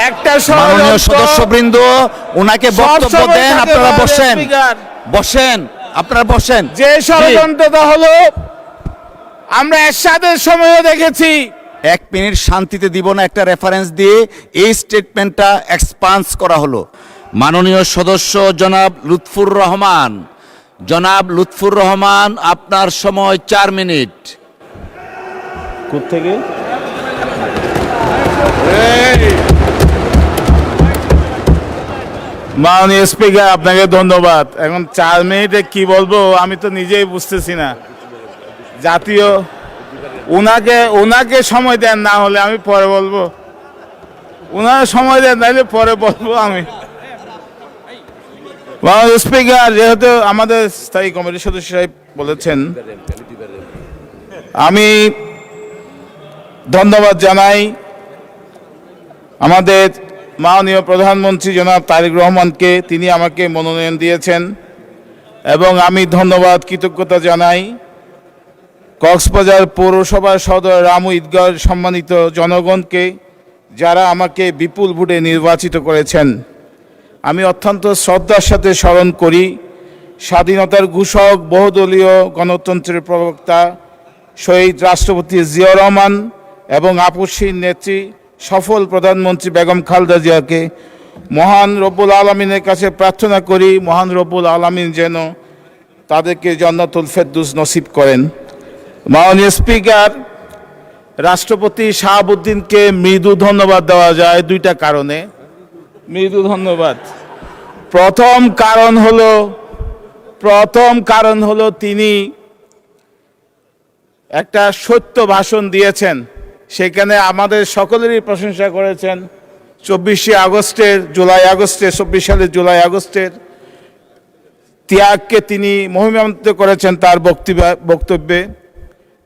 একটা মাননীয় সদস্যবৃন্দ ওনাকে বক্তব্য দেন। আপনারা বসেন বসেন আপনারা বসেন। যে ষড়যন্ত্রটা হলো আমরা এরশাদের সময়ও দেখেছি। 1 মিনিট শান্তিতে দিব না, একটা রেফারেন্স দিয়ে এই স্টেটমেন্টটা এক্সপান্স করা হলো। মাননীয় সদস্য জনাব লুৎফুর রহমান, জনাব লুৎফুর রহমান, আপনার সময় 4 মিনিট। কোত্থেকে মাননীয় স্পিকার, আপনাকে ধন্যবাদ। এখন 4 মিনিটে কি বলবো আমি তো নিজেই বুঝতেছি না। জাতীয় ওনাকে সময় দেন, না হলে আমি পরে বলবো। ওনার সময় দেন, নাহলে পরে বলবো আমি। মাননীয় স্পিকার, যেহেতু আমাদের স্থায়ী কমিটির সদস্য সাহেব বলেছেন, আমি ধন্যবাদ জানাই আমাদের মাননীয় প্রধানমন্ত্রী জনাব তারেক রহমানকে। তিনি আমাকে মনোনয়ন দিয়েছেন এবং আমি ধন্যবাদ কৃতজ্ঞতা জানাই কক্সবাজার পৌরসভার সদর রামু ঈদগাহ সম্মানিত জনগণকে, যারা আমাকে বিপুল ভোটে নির্বাচিত করেছেন। আমি অত্যন্ত শ্রদ্ধার সাথে স্মরণ করি স্বাধীনতার ঘোষক, বহুদলীয় গণতন্ত্রের প্রবক্তা শহীদ রাষ্ট্রপতি জিয়াউর রহমান এবং আপসহীন নেত্রী সফল প্রধানমন্ত্রী বেগম খালেদা জিয়াকে। মহান রব্বুল আলমিনের কাছে প্রার্থনা করি মহান রব্বুল আলমিন যেন তাদেরকে জান্নাতুল ফেরদৌস নসিব করেন। মাননীয় স্পিকার, রাষ্ট্রপতি শাহাবুদ্দিনকে মৃদু ধন্যবাদ দেওয়া যায় 2টা কারণে। মৃদু ধন্যবাদ, প্রথম কারণ হলো তিনি একটা সত্য ভাষণ দিয়েছেন, সেখানে আমাদের সকলেরই প্রশংসা করেছেন। 24 সালের জুলাই আগস্টের ত্যাগকে তিনি মহিমান্বিত করেছেন। তার বক্তব্যে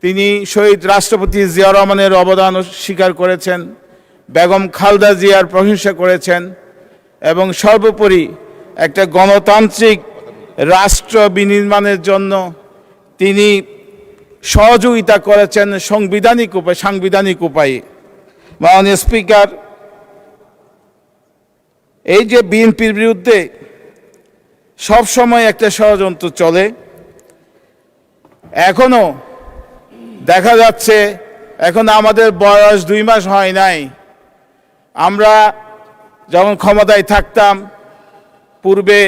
তিনি শহীদ রাষ্ট্রপতি জিয়াউর রহমানের অবদান স্বীকার করেছেন, বেগম খালেদা জিয়ার প্রশংসা করেছেন এবং সর্বোপরি একটা গণতান্ত্রিক রাষ্ট্র বিনির্মাণের জন্য তিনি সহযোগিতা করেছেন সাংবিধানিক উপায়ে। মাননীয় স্পিকার, এই যে বিএনপির বিরুদ্ধে সবসময় একটা ষড়যন্ত্র চলে, এখনো দেখা যাচ্ছে, এখন আমাদের বয়স 2 মাস হয় নাই। আমরা যখন ক্ষমতায় থাকতাম পূর্বে,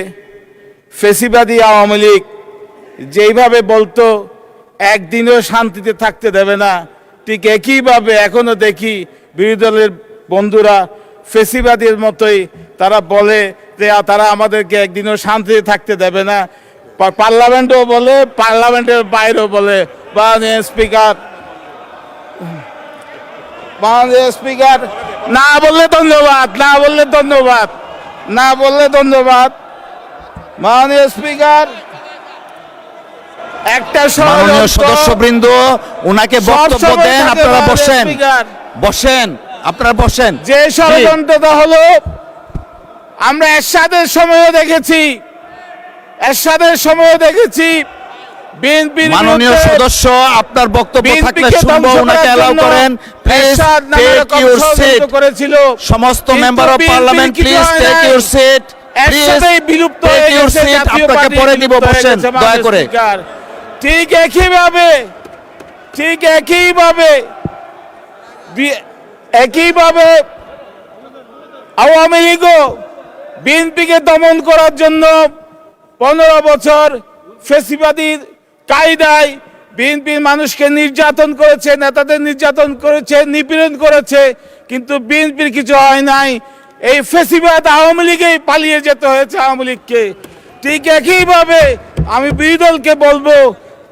ফেসিবাদী আওয়ামী লীগ যেইভাবে বলতো একদিনও শান্তিতে থাকতে দেবে না, ঠিক একইভাবে এখনো দেখি বিরোধী দলের বন্ধুরা ফেসিবাদীর মতোই তারা বলে যে তারা আমাদেরকে একদিনও শান্তিতে থাকতে দেবে না। পার্লামেন্টেও বলে, পার্লামেন্টের বাইরেও বলে। মাননীয় স্পিকার, না বললে ধন্যবাদ। মাননীয় স্পিকার, একটা মাননীয় সদস্যবৃন্দ ওনাকে বক্তব্য দেন। আপনারা বসেন আপনারা বসেন। যে ষড়যন্ত্রটা হলো আমরা এরশাদের সময়ও দেখেছি। বিএনপির মাননীয় সদস্য, আপনার বক্তব্য থাকলে শুনবো, ওনাকে অ্যালাউ করেন। Please take your seat. সমস্ত member of parliament, please take your seat. এরশাদেই বিলুপ্ত হয়ে গেছে, জাতীয় আপনাকে পার্টি পরে দিব, বসেন দয়া করে। ঠিক একইভাবে আওয়ামী লীগও বিএনপিকে দমন করার জন্য 15 বছর ফেসিবাদীর কায়দায় বিএনপির মানুষকে নির্যাতন করেছে, নেতাদের নির্যাতন করেছে, নিপীড়ন করেছে, কিন্তু বিএনপির কিছু হয় নাই। এই ফেসিবাদ আওয়ামী লীগেই পালিয়ে যেতে হয়েছে, আওয়ামী লীগকে। ঠিক একইভাবে আমি বিরোধী দলকে বলবো,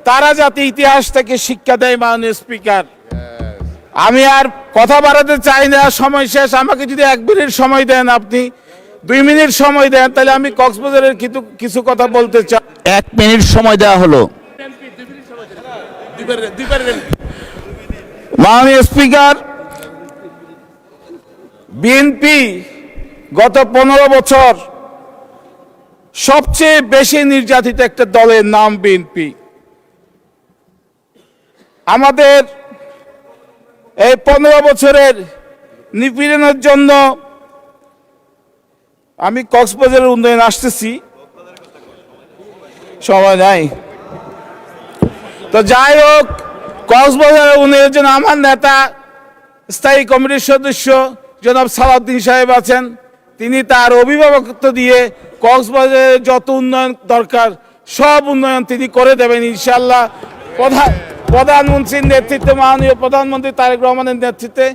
তারা যাতে ইতিহাস থেকে শিক্ষা দেয়। মাননীয় স্পিকার, আমি আর কথা বাড়াতে চাই না, সময় শেষ। আমাকে যদি 1 মিনিট সময় দেন, আপনি 2 মিনিট সময় দেন, তাহলে আমি কক্সবাজারের কিছু কথা বলতে চাই। 1 মিনিট সময় দেওয়া হলো। মাননীয় স্পিকার, বিএনপি গত 15 বছর সবচেয়ে বেশি নির্যাতিত একটা দলের নাম বিএনপি। আমাদের এই 15 বছরের নিপীড়নের জন্য আমি কক্সবাজারের উন্নয়নে আসতেছি, সময় নাই। তো যাই হোক, কক্সবাজারের উন্নয়নের জন্য আমার নেতা স্থায়ী কমিটির সদস্য জনাব সালাউদ্দিন সাহেব আছেন। তিনি তার অভিভাবকত্ব দিয়ে কক্সবাজারের যত উন্নয়ন দরকার সব উন্নয়ন তিনি করে দেবেন ইনশাল্লাহ। প্রধানমন্ত্রীর নেতৃত্বে, মাননীয় প্রধানমন্ত্রী তারেক রহমানের নেতৃত্বে।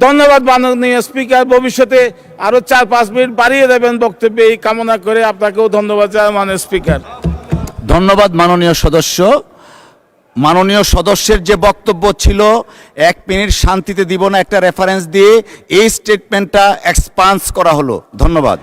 ধন্যবাদ মাননীয় স্পিকার। ভবিষ্যতে আরও 4-5 মিনিট বাড়িয়ে দেবেন বক্তব্যে, এই কামনা করে আপনাকেও ধন্যবাদ জানাই মাননীয় স্পিকার। ধন্যবাদ মাননীয় সদস্য। মাননীয় সদস্যের যে বক্তব্য ছিল, 1 মিনিট শান্তিতে দিব না একটা রেফারেন্স দিয়ে এই স্টেটমেন্টটা এক্সপান্স করা হলো। ধন্যবাদ।